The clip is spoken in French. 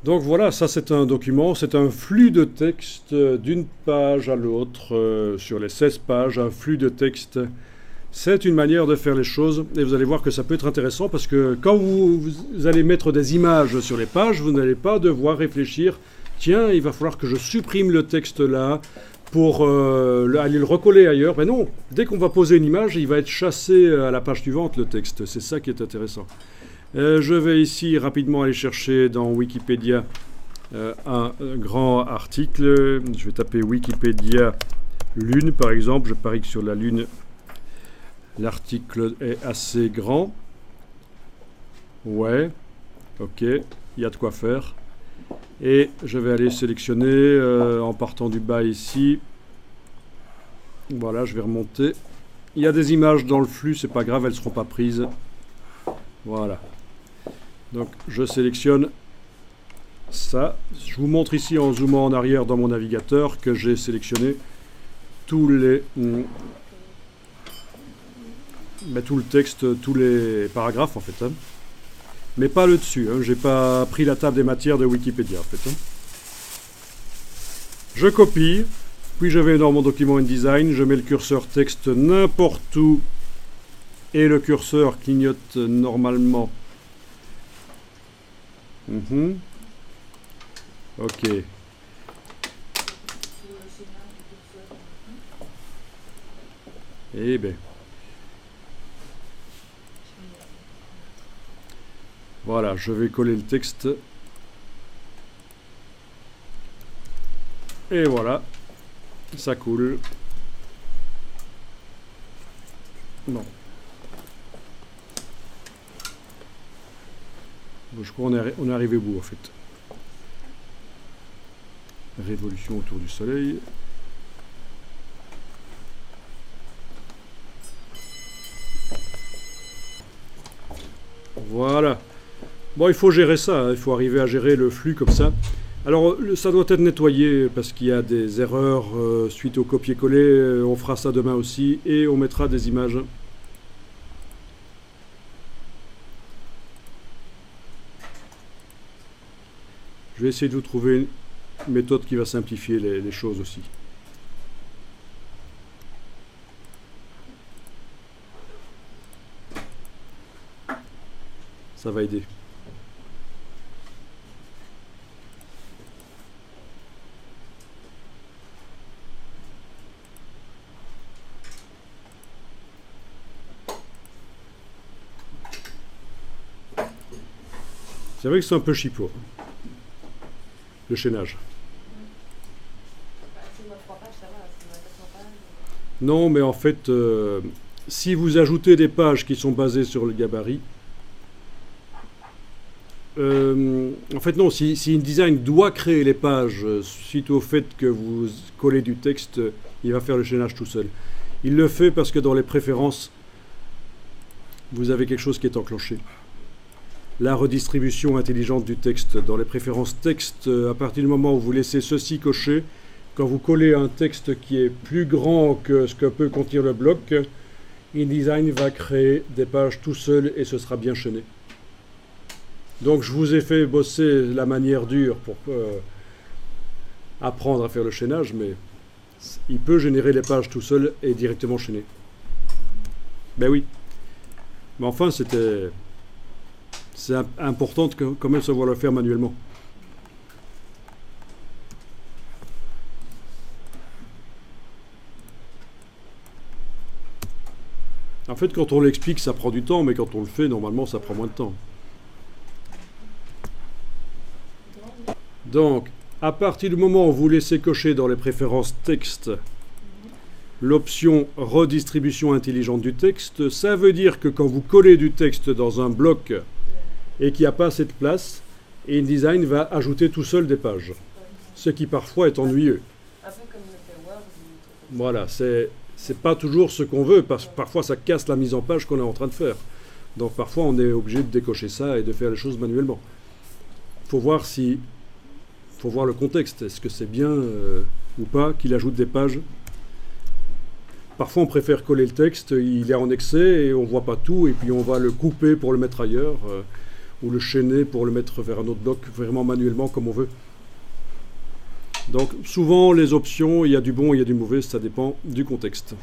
Donc voilà, ça c'est un document, c'est un flux de texte d'une page à l'autre, sur les 16 pages, un flux de texte. C'est une manière de faire les choses et vous allez voir que ça peut être intéressant parce que quand vous allez mettre des images sur les pages, vous n'allez pas devoir réfléchir, tiens, il va falloir que je supprime le texte là pour aller le recoller ailleurs. Ben non, dès qu'on va poser une image, il va être chassé à la page suivante le texte, c'est ça qui est intéressant. Je vais ici rapidement aller chercher dans Wikipédia un grand article. Je vais taper Wikipédia Lune par exemple. Je parie que sur la Lune, l'article est assez grand. Ouais, ok, il y a de quoi faire. Et je vais aller sélectionner en partant du bas ici. Voilà, je vais remonter. Il y a des images dans le flux, c'est pas grave, elles ne seront pas prises. Voilà. Donc je sélectionne ça. Je vous montre ici en zoomant en arrière dans mon navigateur que j'ai sélectionné tous les tout le texte, tous les paragraphes en fait. Hein. Mais pas le dessus. Hein. J'ai pas pris la table des matières de Wikipédia en fait. Hein. Je copie, puis je vais dans mon document InDesign, je mets le curseur texte n'importe où et le curseur clignote normalement. Ok. Eh bien. Voilà, je vais coller le texte. Et voilà. Ça coule. Non. Je crois qu'on est arrivé au bout en fait. Révolution autour du soleil. Voilà. Bon, il faut gérer ça, hein. Il faut arriver à gérer le flux comme ça. Alors, ça doit être nettoyé parce qu'il y a des erreurs suite au copier-coller. On fera ça demain aussi et on mettra des images. Je vais essayer de vous trouver une méthode qui va simplifier les choses aussi. Ça va aider. C'est vrai que c'est un peu chipot. Le chaînage. Non, mais en fait, si vous ajoutez des pages qui sont basées sur le gabarit, en fait non, si InDesign doit créer les pages suite au fait que vous collez du texte, il va faire le chaînage tout seul. Il le fait parce que dans les préférences, vous avez quelque chose qui est enclenché. La redistribution intelligente du texte. Dans les préférences texte, à partir du moment où vous laissez ceci coché, quand vous collez un texte qui est plus grand que ce que peut contenir le bloc, InDesign va créer des pages tout seul et ce sera bien chaîné. Donc je vous ai fait bosser la manière dure pour apprendre à faire le chaînage, mais il peut générer les pages tout seul et directement chaîner. Ben oui. Mais enfin, c'est important de quand même savoir le faire manuellement. En fait, quand on l'explique, ça prend du temps, mais quand on le fait, normalement, ça prend moins de temps. Donc, à partir du moment où vous laissez cocher dans les préférences texte l'option redistribution intelligente du texte, ça veut dire que quand vous collez du texte dans un bloc et qu'il n'y a pas assez de place, InDesign va ajouter tout seul des pages, ce qui parfois est ennuyeux. Voilà, c'est pas toujours ce qu'on veut, parce que parfois ça casse la mise en page qu'on est en train de faire. Donc parfois on est obligé de décocher ça et de faire les choses manuellement. Faut voir le contexte, est-ce que c'est bien ou pas qu'il ajoute des pages. Parfois on préfère coller le texte, il est en excès et on voit pas tout, et puis on va le couper pour le mettre ailleurs. ou le chaîner pour le mettre vers un autre bloc, vraiment manuellement comme on veut. Donc souvent les options, il y a du bon et il y a du mauvais, ça dépend du contexte.